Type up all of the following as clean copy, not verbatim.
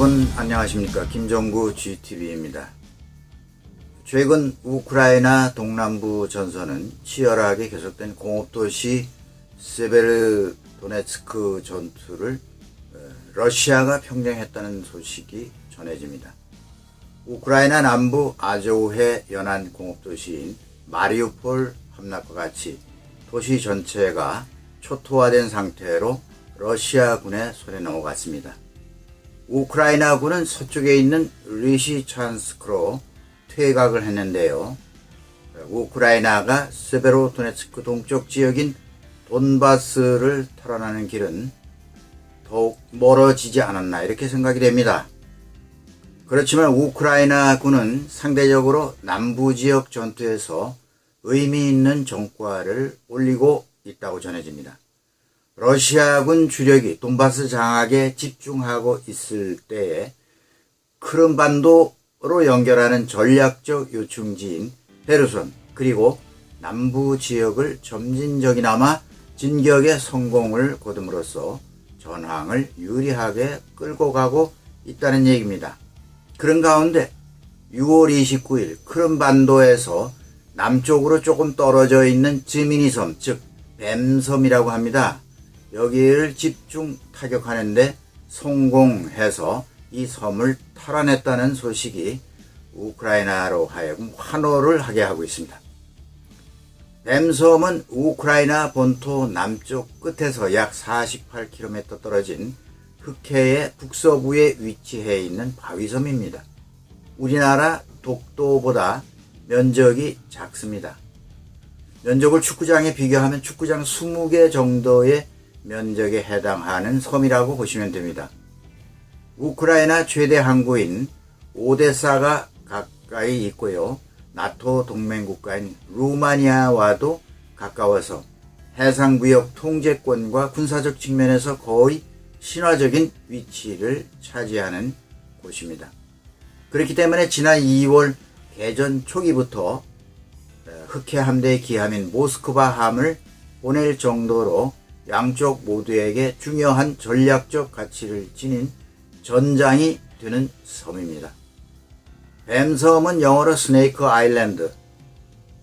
여러분 안녕하십니까. 김정구 GTV입니다. 최근 우크라이나 동남부 전선은 치열하게 계속된 공업도시 세베르도네츠크 전투를 러시아가 평정했다는 소식이 전해집니다. 우크라이나 남부 아조우해 연안 공업도시인 마리우폴 함락과 같이 도시 전체가 초토화된 상태로 러시아군의 손에 넘어갔습니다. 우크라이나군은 서쪽에 있는 리시찬스크로 퇴각을 했는데요. 우크라이나가 세베로도네츠크 동쪽 지역인 돈바스를 탈환하는 길은 더욱 멀어지지 않았나 이렇게 생각이 됩니다. 그렇지만 우크라이나군은 상대적으로 남부 지역 전투에서 의미 있는 정과를 올리고 있다고 전해집니다. 러시아군 주력이 돈바스 장악에 집중하고 있을 때에 크림반도로 연결하는 전략적 요충지인 헤르손 그리고 남부 지역을 점진적이나마 진격에 성공을 거둠으로써 전황을 유리하게 끌고 가고 있다는 얘기입니다. 그런 가운데 6월 29일 크림반도에서 남쪽으로 조금 떨어져 있는 지미니섬, 즉 뱀섬이라고 합니다. 여기를 집중 타격하는데 성공해서 이 섬을 탈환했다는 소식이 우크라이나로 하여금 환호를 하게 하고 있습니다. 뱀섬은 우크라이나 본토 남쪽 끝에서 약 48km 떨어진 흑해의 북서부에 위치해 있는 바위섬입니다. 우리나라 독도보다 면적이 작습니다. 면적을 축구장에 비교하면 축구장 20개 정도의 면적에 해당하는 섬이라고 보시면 됩니다. 우크라이나 최대 항구인 오데사가 가까이 있고요. 나토 동맹국가인 루마니아와도 가까워서 해상무역 통제권과 군사적 측면에서 거의 신화적인 위치를 차지하는 곳입니다. 그렇기 때문에 지난 2월 개전 초기부터 흑해 함대의 기함인 모스크바함을 보낼 정도로 양쪽 모두에게 중요한 전략적 가치를 지닌 전장이 되는 섬입니다. 뱀섬은 영어로 스네이크 아일랜드,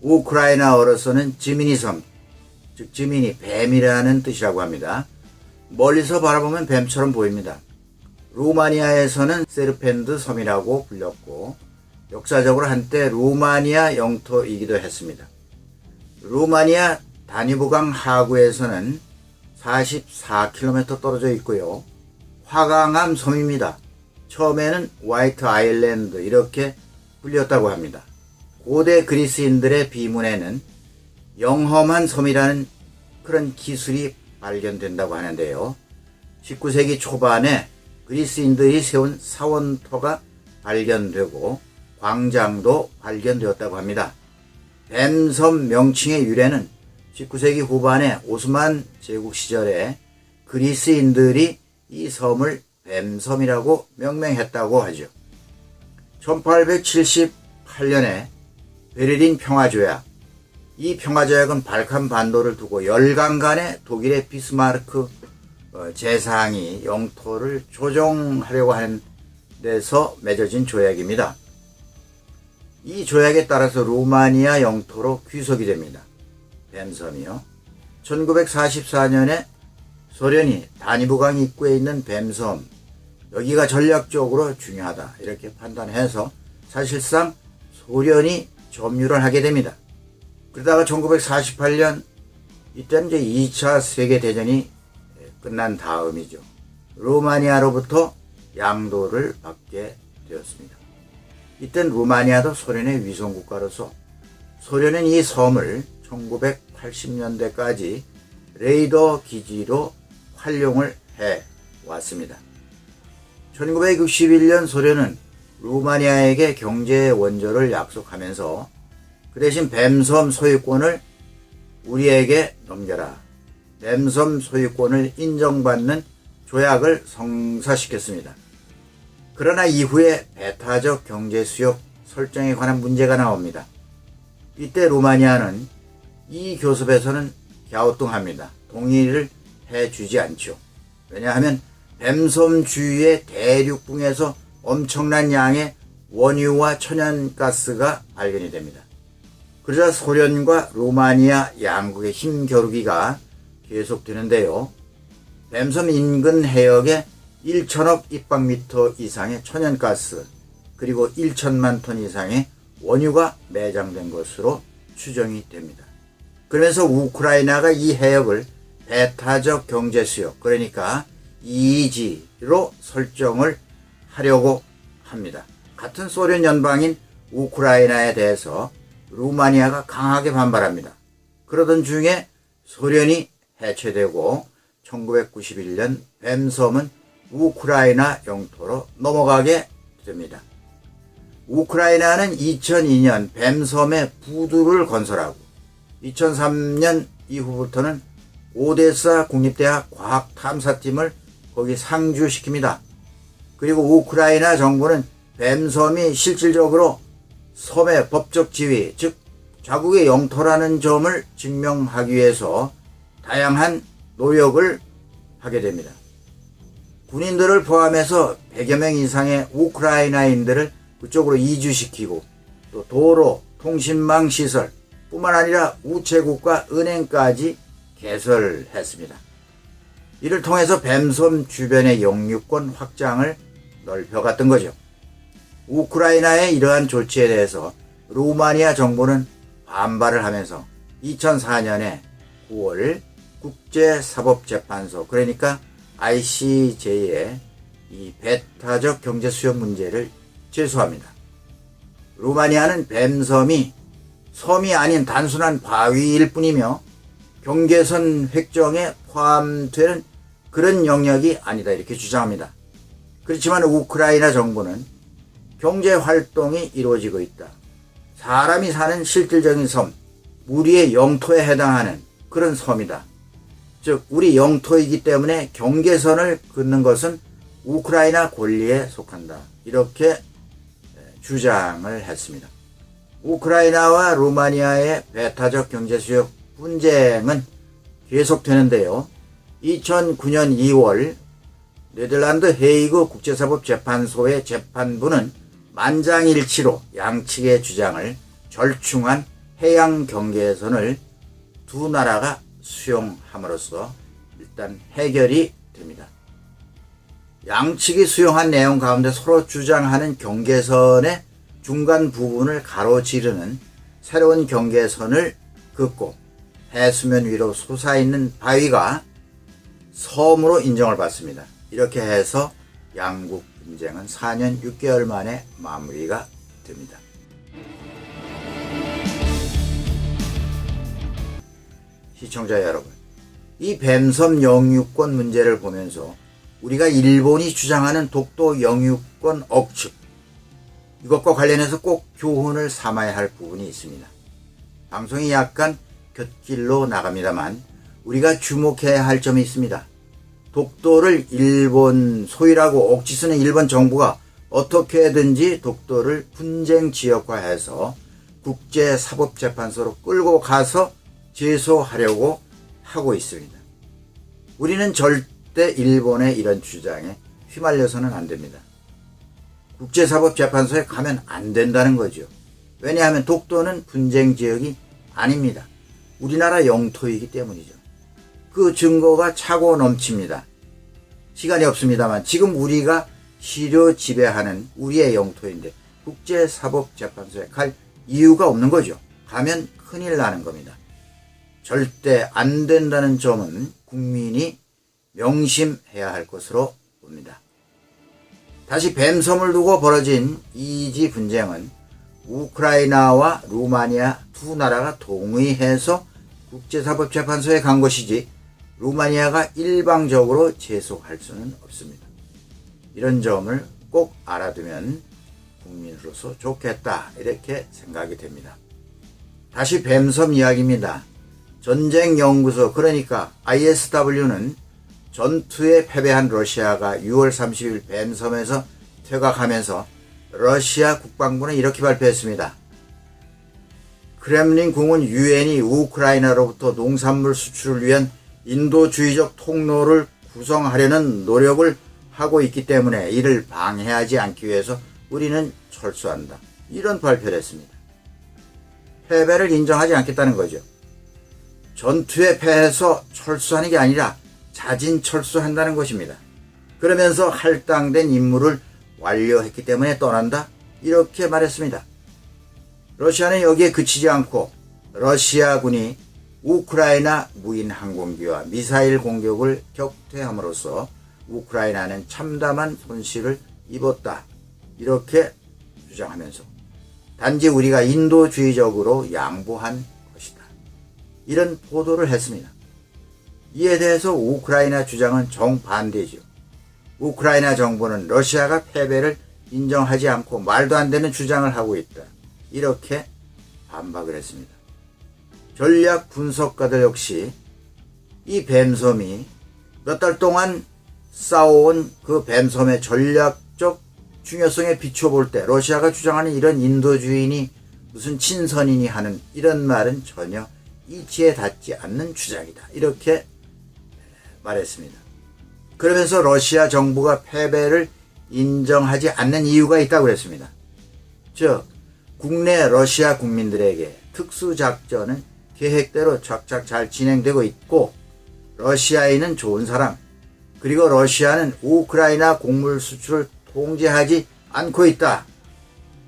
우크라이나어로서는 지미니섬, 즉 지미니 뱀이라는 뜻이라고 합니다. 멀리서 바라보면 뱀처럼 보입니다. 루마니아에서는 세르펜드 섬이라고 불렸고 역사적으로 한때 루마니아 영토이기도 했습니다. 루마니아 다뉴브강 하구에서는 44km 떨어져 있고요. 화강암 섬입니다. 처음에는 화이트 아일랜드 이렇게 불렸다고 합니다. 고대 그리스인들의 비문에는 영험한 섬이라는 그런 기술이 발견된다고 하는데요. 19세기 초반에 그리스인들이 세운 사원터가 발견되고 광장도 발견되었다고 합니다. 뱀섬 명칭의 유래는 19세기 후반에 오스만 제국 시절에 그리스인들이 이 섬을 뱀섬이라고 명명했다고 하죠. 1878년에 베를린 평화조약, 이 평화조약은 발칸 반도를 두고 열강간의 독일의 비스마르크 제상이 영토를 조정하려고 하는 데서 맺어진 조약입니다. 이 조약에 따라서 루마니아 영토로 귀속이 됩니다. 뱀섬이요. 1944년에 소련이 다니브강 입구에 있는 뱀섬, 여기가 전략적으로 중요하다 이렇게 판단해서 사실상 소련이 점유를 하게 됩니다. 그러다가 1948년 이때는 이제 2차 세계대전이 끝난 다음이죠. 루마니아로부터 양도를 받게 되었습니다. 이땐 루마니아도 소련의 위성국가로서 소련은 이 섬을 1980년대까지 레이더 기지로 활용을 해 왔습니다. 1961년 소련은 루마니아에게 경제 원조를 약속하면서 그 대신 뱀섬 소유권을 우리에게 넘겨라. 뱀섬 소유권을 인정받는 조약을 성사시켰습니다. 그러나 이후에 배타적 경제 수역 설정에 관한 문제가 나옵니다. 이때 루마니아는 이 교섭에서는 갸우뚱합니다. 동의를 해주지 않죠. 왜냐하면 뱀섬 주위의 대륙붕에서 엄청난 양의 원유와 천연가스가 발견이 됩니다. 그러자 소련과 루마니아 양국의 힘겨루기가 계속되는데요. 뱀섬 인근 해역에 1천억 입방미터 이상의 천연가스 그리고 1천만 톤 이상의 원유가 매장된 것으로 추정이 됩니다. 그러면서 우크라이나가 이 해역을 배타적 경제수역 그러니까 EEG로 설정을 하려고 합니다. 같은 소련 연방인 우크라이나에 대해서 루마니아가 강하게 반발합니다. 그러던 중에 소련이 해체되고 1991년 뱀섬은 우크라이나 영토로 넘어가게 됩니다. 우크라이나는 2002년 뱀섬에 부두를 건설하고 2003년 이후부터는 오데사 국립대학 과학탐사팀을 거기 상주시킵니다. 그리고 우크라이나 정부는 뱀섬이 실질적으로 섬의 법적 지위, 즉 자국의 영토라는 점을 증명하기 위해서 다양한 노력을 하게 됩니다. 군인들을 포함해서 100여 명 이상의 우크라이나인들을 그쪽으로 이주시키고 또 도로, 통신망 시설 뿐만 아니라 우체국과 은행까지 개설했습니다. 이를 통해서 뱀섬 주변의 영유권 확장을 넓혀갔던 거죠. 우크라이나의 이러한 조치에 대해서 루마니아 정부는 반발을 하면서 2004년에 9월 국제사법재판소 그러니까 ICJ에 이 배타적 경제수역 문제를 제소합니다. 루마니아는 뱀섬이 섬이 아닌 단순한 바위일 뿐이며 경계선 획정에 포함되는 그런 영역이 아니다 이렇게 주장합니다. 그렇지만 우크라이나 정부는 경제활동이 이루어지고 있다. 사람이 사는 실질적인 섬, 우리의 영토에 해당하는 그런 섬이다. 즉 우리 영토이기 때문에 경계선을 긋는 것은 우크라이나 권리에 속한다. 이렇게 주장을 했습니다. 우크라이나와 루마니아의 배타적 경제수역 분쟁은 계속되는데요. 2009년 2월 네덜란드 헤이그 국제사법재판소의 재판부는 만장일치로 양측의 주장을 절충한 해양 경계선을 두 나라가 수용함으로써 일단 해결이 됩니다. 양측이 수용한 내용 가운데 서로 주장하는 경계선의 중간 부분을 가로지르는 새로운 경계선을 긋고 해수면 위로 솟아있는 바위가 섬으로 인정을 받습니다. 이렇게 해서 양국 분쟁은 4년 6개월 만에 마무리가 됩니다. 시청자 여러분, 이 뱀섬 영유권 문제를 보면서 우리가 일본이 주장하는 독도 영유권 억측 이것과 관련해서 꼭 교훈을 삼아야 할 부분이 있습니다. 방송이 약간 곁길로 나갑니다만 우리가 주목해야 할 점이 있습니다. 독도를 일본 소유라고 억지 쓰는 일본 정부가 어떻게든지 독도를 분쟁 지역화해서 국제사법재판소로 끌고 가서 제소하려고 하고 있습니다. 우리는 절대 일본의 이런 주장에 휘말려서는 안 됩니다. 국제사법재판소에 가면 안 된다는 거죠. 왜냐하면 독도는 분쟁 지역이 아닙니다. 우리나라 영토이기 때문이죠. 그 증거가 차고 넘칩니다. 시간이 없습니다만 지금 우리가 실효 지배하는 우리의 영토인데 국제사법재판소에 갈 이유가 없는 거죠. 가면 큰일 나는 겁니다. 절대 안 된다는 점은 국민이 명심해야 할 것으로 봅니다. 다시 뱀섬을 두고 벌어진 이지 분쟁은 우크라이나와 루마니아 두 나라가 동의해서 국제사법재판소에 간 것이지 루마니아가 일방적으로 제소할 수는 없습니다. 이런 점을 꼭 알아두면 국민으로서 좋겠다 이렇게 생각이 됩니다. 다시 뱀섬 이야기입니다. 전쟁연구소 그러니까 ISW는 전투에 패배한 러시아가 6월 30일 뱀섬에서 퇴각하면서 러시아 국방부는 이렇게 발표했습니다. 크렘린 궁은 유엔이 우크라이나로부터 농산물 수출을 위한 인도주의적 통로를 구성하려는 노력을 하고 있기 때문에 이를 방해하지 않기 위해서 우리는 철수한다. 이런 발표를 했습니다. 패배를 인정하지 않겠다는 거죠. 전투에 패해서 철수하는 게 아니라 자진 철수한다는 것입니다. 그러면서 할당된 임무를 완료했기 때문에 떠난다. 이렇게 말했습니다. 러시아는 여기에 그치지 않고 러시아군이 우크라이나 무인 항공기와 미사일 공격을 격퇴함으로써 우크라이나는 참담한 손실을 입었다. 이렇게 주장하면서 단지 우리가 인도주의적으로 양보한 것이다. 이런 보도를 했습니다. 이에 대해서 우크라이나 주장은 정반대죠. 우크라이나 정부는 러시아가 패배를 인정하지 않고 말도 안 되는 주장을 하고 있다. 이렇게 반박을 했습니다. 전략 분석가들 역시 이 뱀섬이 몇 달 동안 싸워온 그 뱀섬의 전략적 중요성에 비춰볼 때 러시아가 주장하는 이런 인도주의니 무슨 친선이니 하는 이런 말은 전혀 이치에 닿지 않는 주장이다. 이렇게 말했습니다. 그러면서 러시아 정부가 패배를 인정하지 않는 이유가 있다고 했습니다. 즉 국내 러시아 국민들에게 특수작전은 계획대로 착착 잘 진행되고 있고 러시아인은 좋은 사람, 그리고 러시아는 우크라이나 곡물 수출을 통제하지 않고 있다.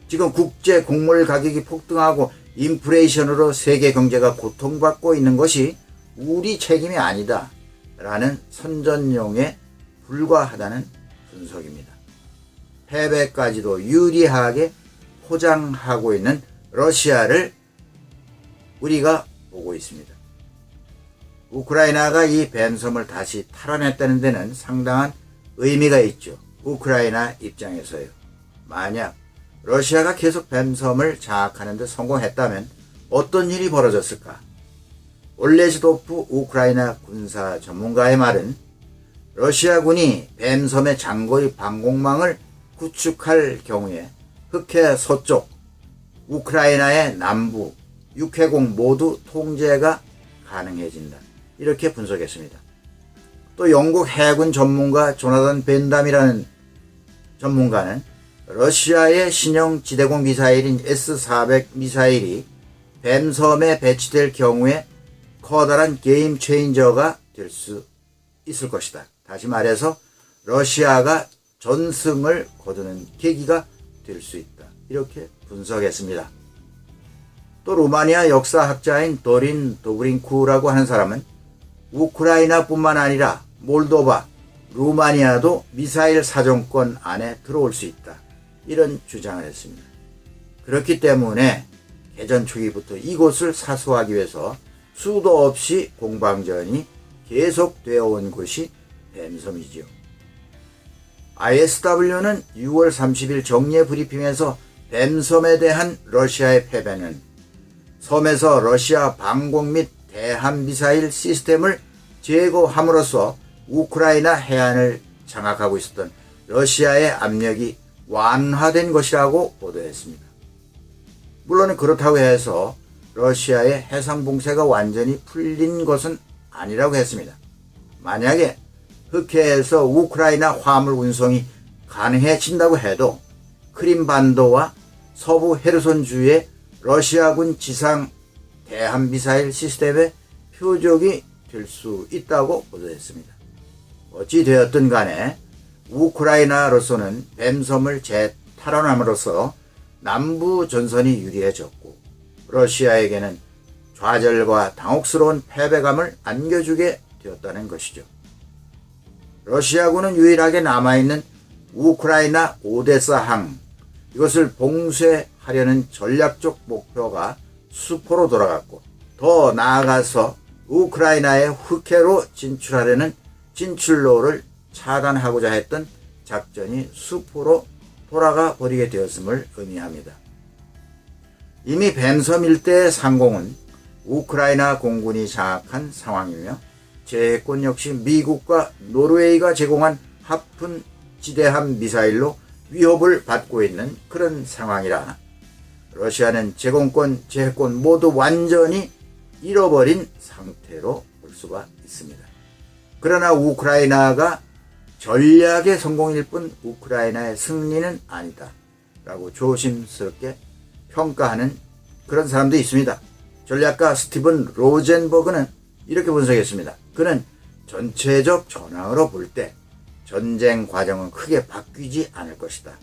지금 국제 곡물 가격이 폭등하고 인플레이션으로 세계 경제가 고통받고 있는 것이 우리 책임이 아니다. 라는 선전용에 불과하다는 분석입니다. 패배까지도 유리하게 포장하고 있는 러시아를 우리가 보고 있습니다. 우크라이나가 이 뱀섬을 다시 탈환했다는 데는 상당한 의미가 있죠. 우크라이나 입장에서요. 만약 러시아가 계속 뱀섬을 장악하는 데 성공했다면 어떤 일이 벌어졌을까? 올레즈도프 우크라이나 군사 전문가의 말은 러시아군이 뱀섬의 장거리 방공망을 구축할 경우에 흑해 서쪽, 우크라이나의 남부, 육해공 모두 통제가 가능해진다. 이렇게 분석했습니다. 또 영국 해군 전문가 조나단 벤담이라는 전문가는 러시아의 신형 지대공 미사일인 S-400 미사일이 뱀섬에 배치될 경우에 커다란 게임 체인저가 될 수 있을 것이다. 다시 말해서 러시아가 전승을 거두는 계기가 될 수 있다. 이렇게 분석했습니다. 또 루마니아 역사학자인 도린 도브린쿠라고 하는 사람은 우크라이나뿐만 아니라 몰도바, 루마니아도 미사일 사정권 안에 들어올 수 있다. 이런 주장을 했습니다. 그렇기 때문에 개전 초기부터 이곳을 사수하기 위해서 수도 없이 공방전이 계속되어 온 곳이 뱀섬이지요. ISW는 6월 30일 정례 브리핑에서 뱀섬에 대한 러시아의 패배는 섬에서 러시아 방공 및 대함 미사일 시스템을 제거함으로써 우크라이나 해안을 장악하고 있었던 러시아의 압력이 완화된 것이라고 보도했습니다. 물론 그렇다고 해서 러시아의 해상 봉쇄가 완전히 풀린 것은 아니라고 했습니다. 만약에 흑해에서 우크라이나 화물 운송이 가능해진다고 해도 크림반도와 서부 헤르손 주의 러시아군 지상 대함 미사일 시스템의 표적이 될 수 있다고 보도했습니다. 어찌 되었든 간에 우크라이나로서는 뱀섬을 재탈환함으로써 남부 전선이 유리해졌고 러시아에게는 좌절과 당혹스러운 패배감을 안겨주게 되었다는 것이죠. 러시아군은 유일하게 남아있는 우크라이나 오데사항, 이것을 봉쇄하려는 전략적 목표가 수포로 돌아갔고 더 나아가서 우크라이나의 흑해로 진출하려는 진출로를 차단하고자 했던 작전이 수포로 돌아가 버리게 되었음을 의미합니다. 이미 뱀섬 일대의 상공은 우크라이나 공군이 장악한 상황이며 제해권 역시 미국과 노르웨이가 제공한 하푼 지대함 미사일로 위협을 받고 있는 그런 상황이라 러시아는 제공권, 제해권 모두 완전히 잃어버린 상태로 볼 수가 있습니다. 그러나 우크라이나가 전략의 성공일 뿐 우크라이나의 승리는 아니다 라고 조심스럽게 평가하는 그런 사람도 있습니다. 전략가 스티븐 로젠버그는 이렇게 분석했습니다. 그는 전체적 전황으로 볼 때 전쟁 과정은 크게 바뀌지 않을 것이다.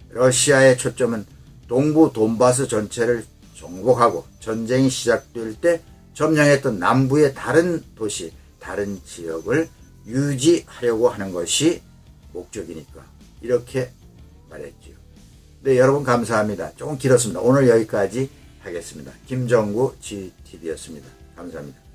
러시아의 초점은 동부 돈바스 전체를 정복하고 전쟁이 시작될 때 점령했던 남부의 다른 도시, 다른 지역을 유지하려고 하는 것이 목적이니까 이렇게 말했지요. 네, 여러분 감사합니다. 조금 길었습니다. 오늘 여기까지 하겠습니다. 김정구 GTV였습니다. 감사합니다.